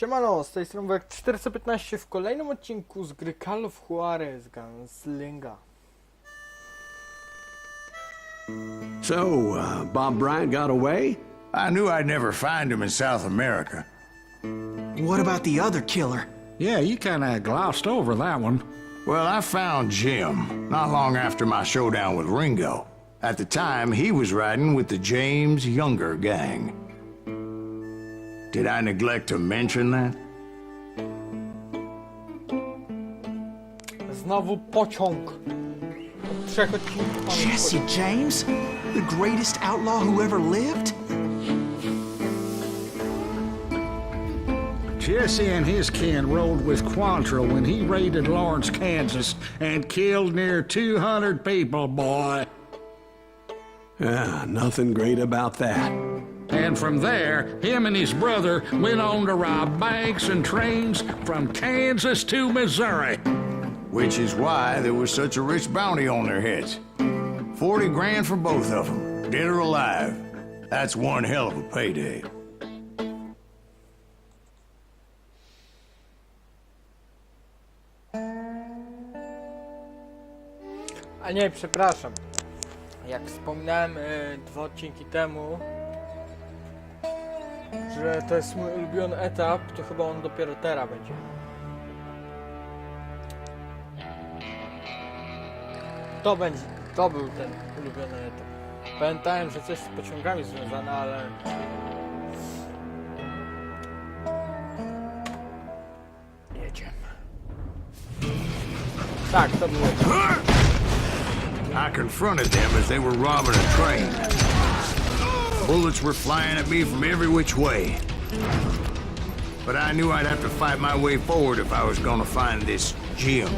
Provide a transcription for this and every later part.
Siemano, z tej strony jak 415 w kolejnym odcinku z gry Call of Juarez Gunslinga. So, Bob Bryant got away? I knew I'd never find him in South America. What about the other killer? Yeah, you kinda glossed over that one. Well, I found Jim not long after my showdown with Ringo. At the time, he was riding with the James Younger gang. Did I neglect to mention that? Znowu pociąg. Od 3 odcinków mamy Jesse James? The greatest outlaw who ever lived? Jesse and his kin rode with Quantrill when he raided Lawrence, Kansas, and killed near 200 people, boy. Yeah, nothing great about that. And from there, him and his brother went on to rob banks and trains from Kansas to Missouri. Which is why there was such a rich bounty on their heads. 40 grand for both of them, dead or alive. That's one hell of a payday. A nie, przepraszam. Jak wspominałem 2 odcinki temu, że to jest mój ulubiony etap, to chyba on dopiero teraz będzie. To był ten ulubiony etap. Pamiętałem, że coś z pociągami związane, ale... Jedziemy. Tak, to było. I confronted them as they were robbing a train. Bullets were flying at me from every which way. But I knew I'd have to fight my way forward if I was gonna find this Jim.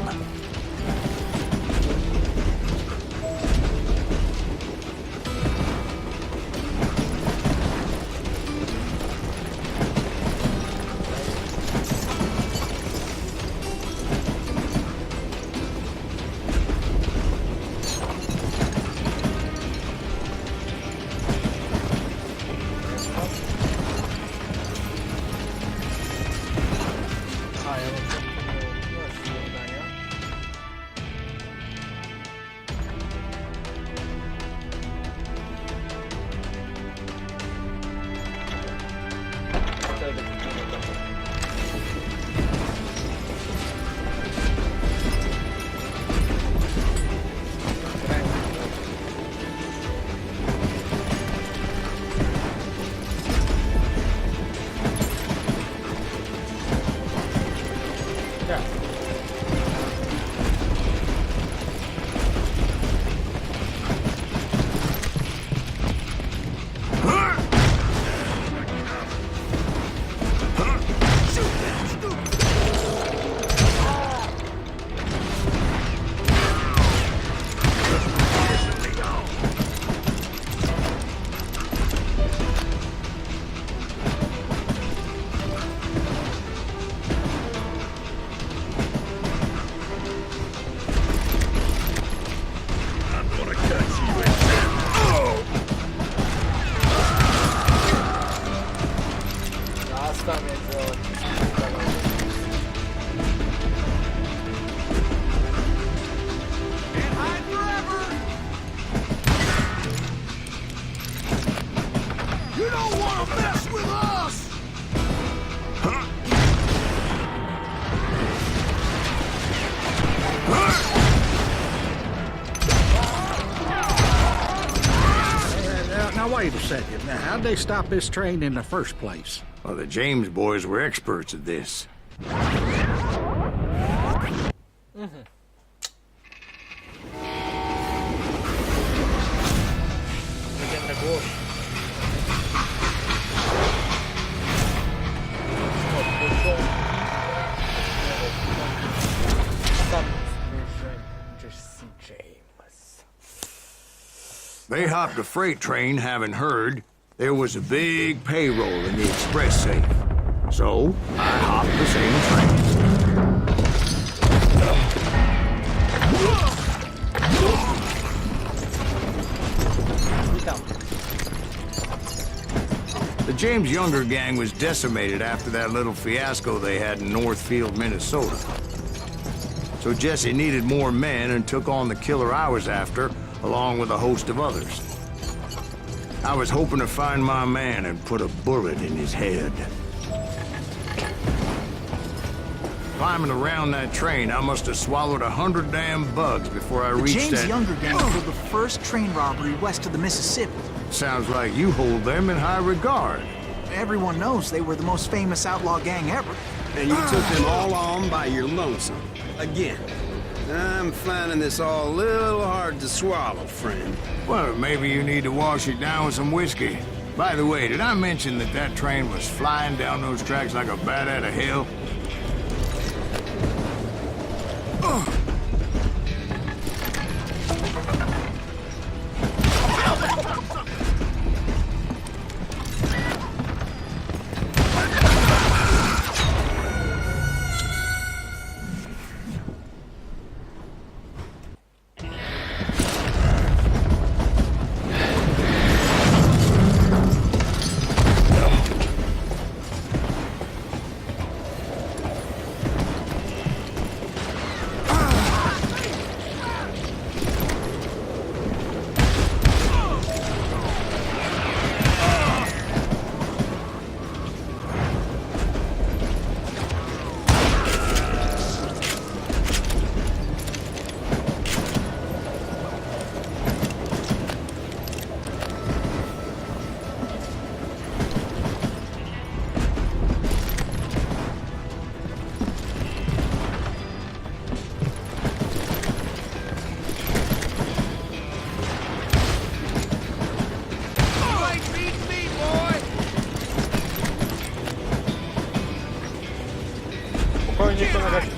Now, wait a second. Now, how'd they stop this train in the first place? Well, the James boys were experts at this. Będziemy na głosie. They hopped a freight train having heard there was a big payroll in the express safe. So, I hopped the same train. Witam. The James Younger gang was decimated after that little fiasco they had in Northfield, Minnesota. So Jesse needed more men and took on the killer I was after, along with a host of others. I was hoping to find my man and put a bullet in his head. Climbing around that train, I must have swallowed 100 damn bugs before I The reached James that... Younger gang pulled the first train robbery west of the Mississippi. Sounds like you hold them in high regard. Everyone knows they were the most famous outlaw gang ever. And you took them all on by your lonesome. Again. I'm finding this all a little hard to swallow, friend. Well, maybe you need to wash it down with some whiskey. By the way, did I mention that that train was flying down those tracks like a bat out of hell? Spokojnie to należy.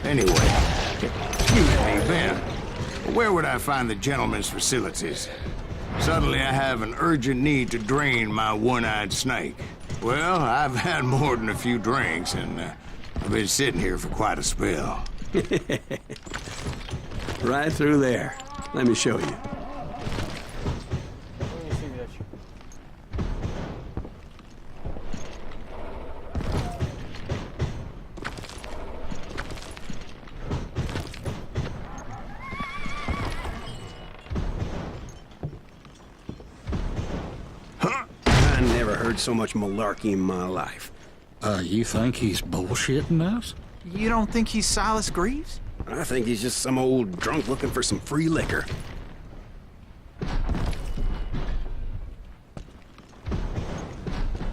Anyway, excuse me, Ben. Where would I find the gentleman's facilities? Suddenly I have an urgent need to drain my one-eyed snake. Well, I've had more than a few drinks, and I've been sitting here for quite a spell. Right through there. Let me show you. Nic nie widać. I never heard so much malarkey in my life. You think he's bullshitting us? You don't think he's Silas Greaves? I think he's just some old drunk looking for some free liquor.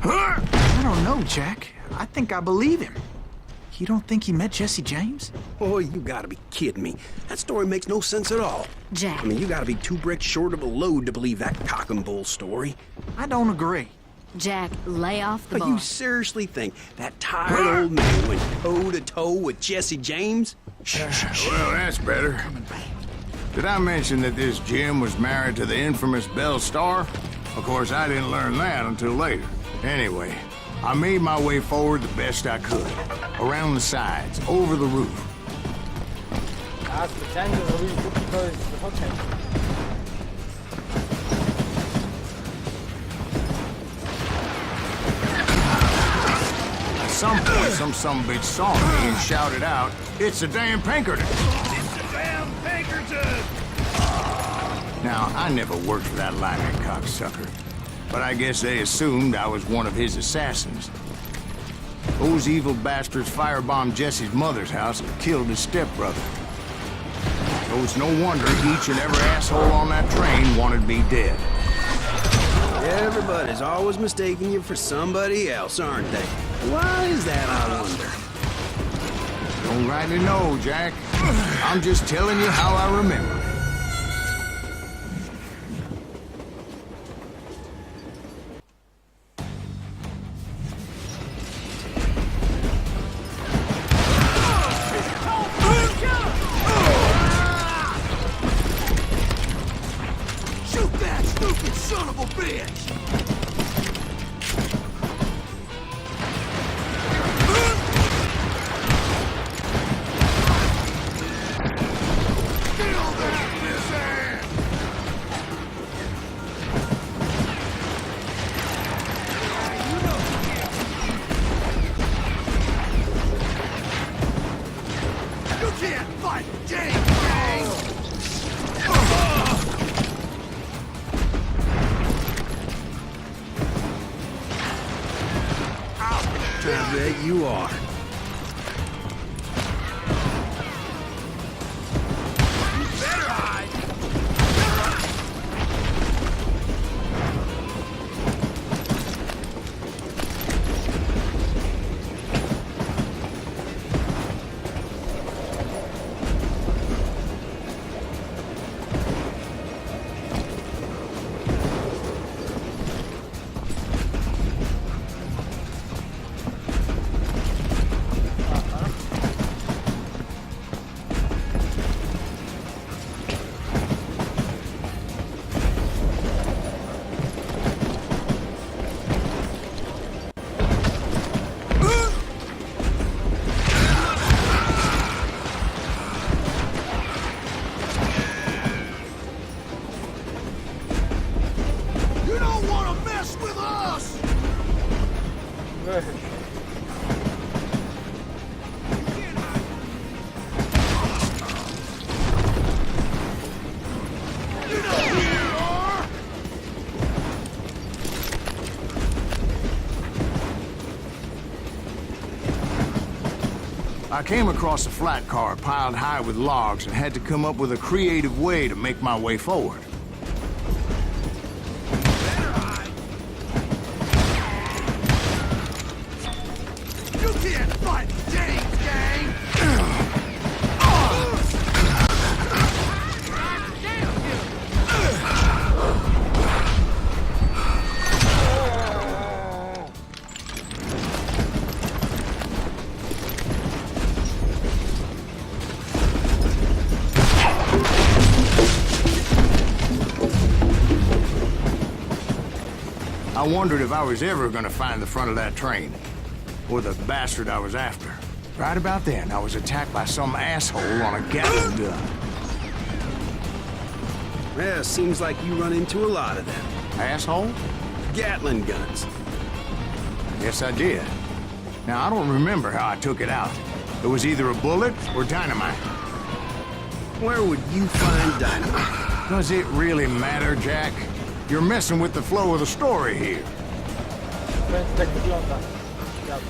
I don't know, Jack. I think I believe him. You don't think he met Jesse James? Oh, you gotta be kidding me. That story makes no sense at all. Jack. I mean, you gotta be two bricks short of a load to believe that cock and bull story. I don't agree. Jack, lay off the But you bar. seriously think that tired old man went toe-to-toe with Jesse James? Well, that's better. Did I mention that this Jim was married to the infamous Belle Starr? Of course, I didn't learn that until later. Anyway, I made my way forward the best I could. Around the sides, over the roof. A specjalnie zrobili póki to jest wychodźcie. At some point, some bitch saw me and shouted out, "It's the damn Pinkerton!" It's the damn Pinkerton! Now, I never worked for that lying cocksucker, but I guess they assumed I was one of his assassins. Those evil bastards firebombed Jesse's mother's house and killed his stepbrother. So it's no wonder each and every asshole on that train wanted me dead. Everybody's always mistaking you for somebody else, aren't they? Why is that, I wonder? Don't rightly know, Jack. I'm just telling you how I remember it. Shoot that stupid son of a bitch! I bet you are. I came across a flat car piled high with logs and had to come up with a creative way to make my way forward. You can't fight James, gang! I wondered if I was ever gonna find the front of that train, or the bastard I was after. Right about then, I was attacked by some asshole on a Gatling gun. Yeah, seems like you run into a lot of them. Asshole? Gatling guns. Yes, I did. Now, I don't remember how I took it out. It was either a bullet or dynamite. Where would you find dynamite? Does it really matter, Jack? You're messing with the flow of the story here. Więc tak wygląda. Świat.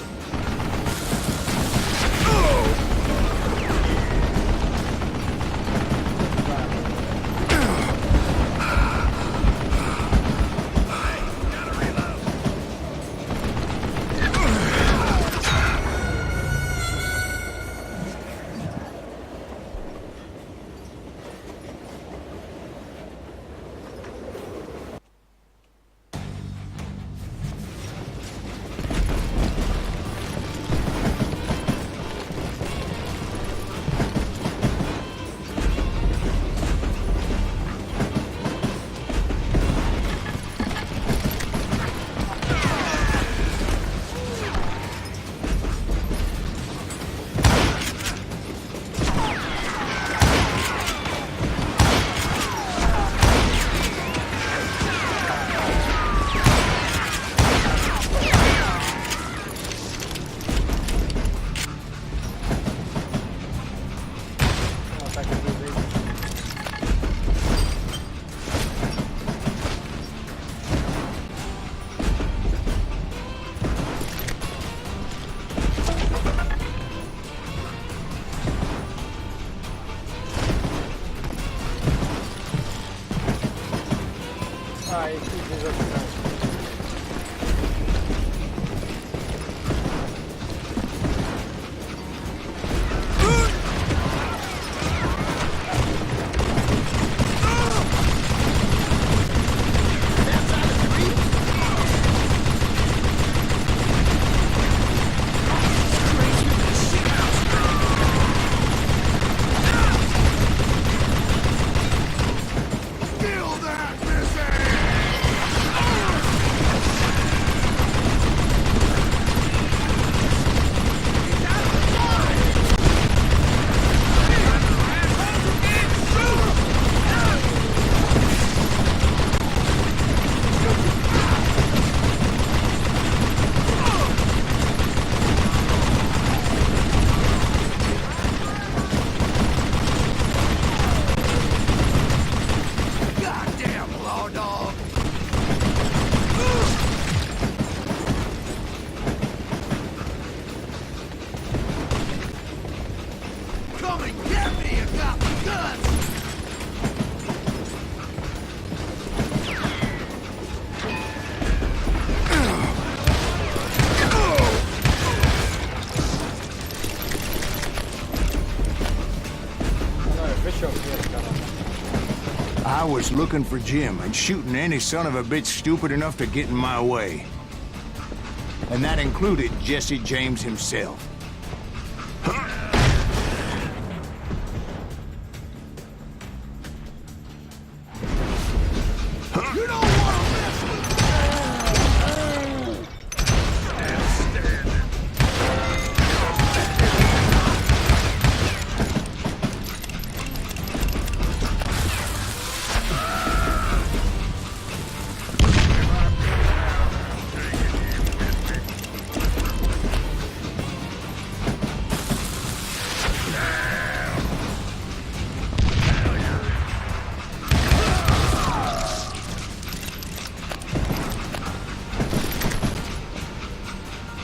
A i później zaczynają. I was looking for Jim and shooting any son of a bitch stupid enough to get in my way. And that included Jesse James himself.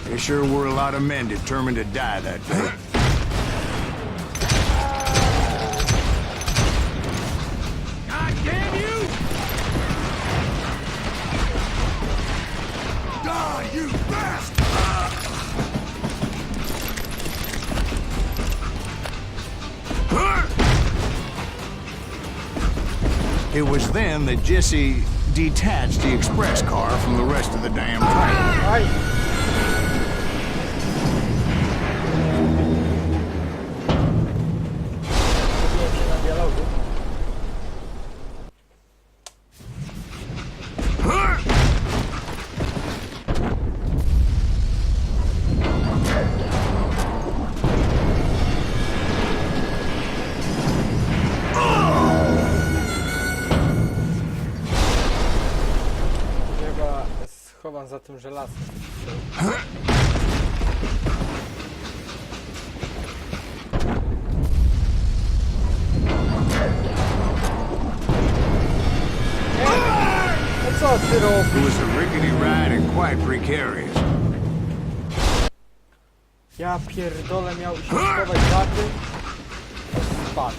There sure were a lot of men determined to die that day. God damn you! Die, you bastard! It was then that Jesse detached the express car from the rest of the damn train. Aj! Chowam za tym żelazem. No co ty robisz? It was a rickety ride and quite precarious. Ja pierdolę, miał się schować za tym. Spadł.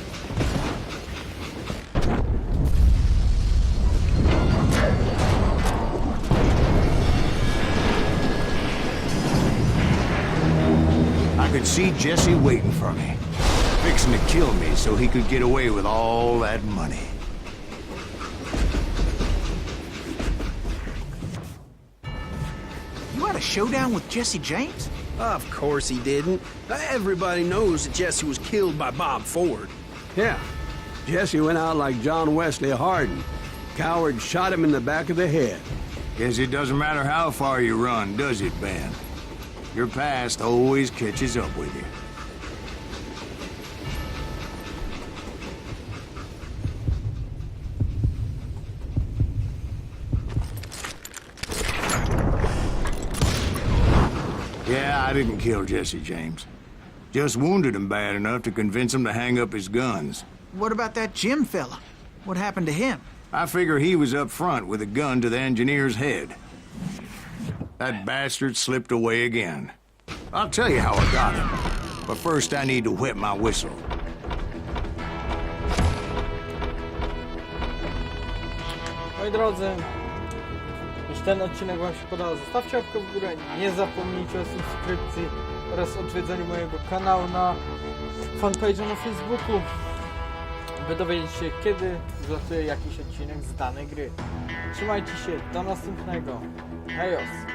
I could see Jesse waiting for me, fixing to kill me so he could get away with all that money. You had a showdown with Jesse James? Of course he didn't. Everybody knows that Jesse was killed by Bob Ford. Yeah. Jesse went out like John Wesley Hardin. Coward shot him in the back of the head. Guess it doesn't matter how far you run, does it, Ben? Your past always catches up with you. Yeah, I didn't kill Jesse James. Just wounded him bad enough to convince him to hang up his guns. What about that Jim fella? What happened to him? I figure he was up front with a gun to the engineer's head. That bastard slipped away again. I'll tell you how I got him. But first I need to wet my whistle. Moi drodzy, Jeśli ten odcinek wam się podobał, zostawcie łapkę w górę, nie zapomnijcie o subskrypcji oraz odwiedzeniu mojego kanału na fanpage'u na Facebooku, by dowiedzieć się, kiedy wlatuje jakiś odcinek z danej gry. Trzymajcie się, do następnego. Hejos!